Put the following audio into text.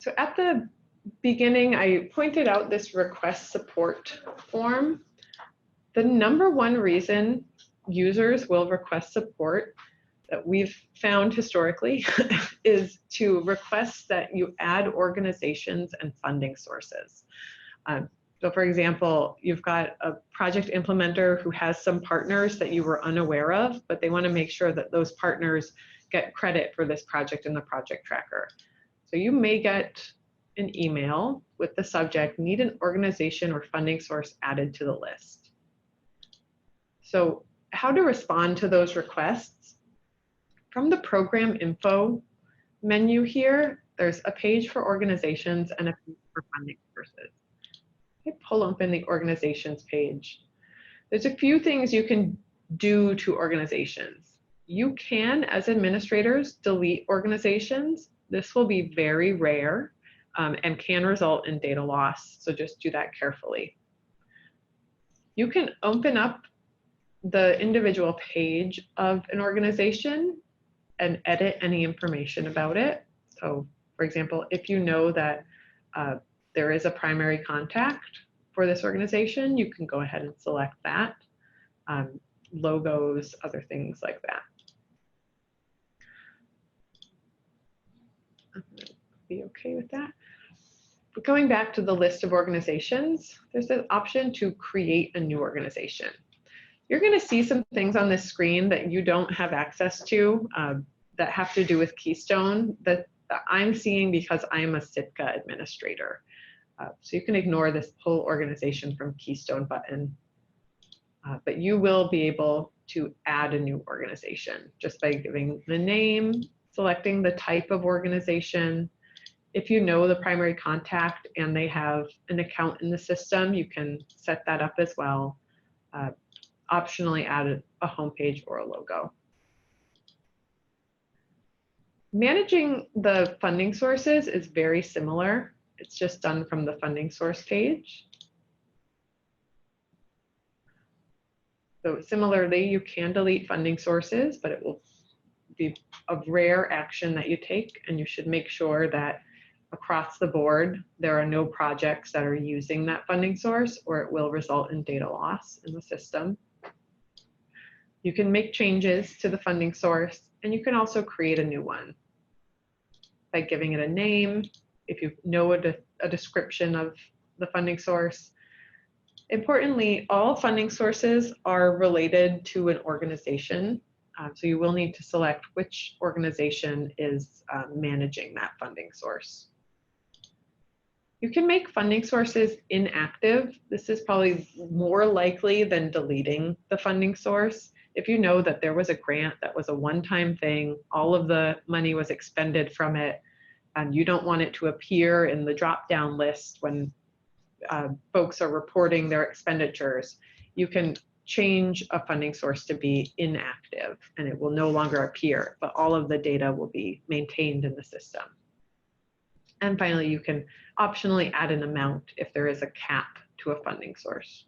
So at the beginning, I pointed out this request support form. The number one reason users will request support that we've found historically is to request that you add organizations and funding sources. So for example, you've got a project implementer who has some partners that you were unaware of, but they want to make sure that those partners get credit for this project in the project tracker. So you may get an email with the subject, need an organization or funding source added to the list. So how to respond to those requests? From the program info menu here, there's a page for organizations and a page for funding sources. I pull open the organizations page. There's a few things you can do to organizations. You can, as administrators, delete organizations. This will be very rare and can result in data loss, so just do that carefully. You can open up the individual page of an organization and edit any information about it. So, for example, if you know that there is a primary contact for this organization, you can go ahead and select that. Logos, other things like that. Be okay with that. But going back to the list of organizations, there's an option to create a new organization. You're going to see some things on this screen that you don't have access to that have to do with Keystone that I'm seeing because I'm a Sitka administrator. So you can ignore this pull organization from Keystone button, but you will be able to add a new organization just by giving the name, selecting the type of organization. If you know the primary contact and they have an account in the system, you can set that up as well. Optionally add a homepage or a logo. Managing the funding sources is very similar. It's just done from the funding source page. So similarly, you can delete funding sources, but it will be a rare action that you take, and you should make sure that across the board, there are no projects that are using that funding source, or it will result in data loss in the system. You can make changes to the funding source, and you can also create a new one by giving it a name. If you know a description of the funding source. Importantly, all funding sources are related to an organization. So you will need to select which organization is managing that funding source. You can make funding sources inactive. This is probably more likely than deleting the funding source. If you know that there was a grant that was a one-time thing, all of the money was expended from it, and you don't want it to appear in the drop-down list when folks are reporting their expenditures, you can change a funding source to be inactive and it will no longer appear, but all of the data will be maintained in the system. And finally, you can optionally add an amount if there is a cap to a funding source.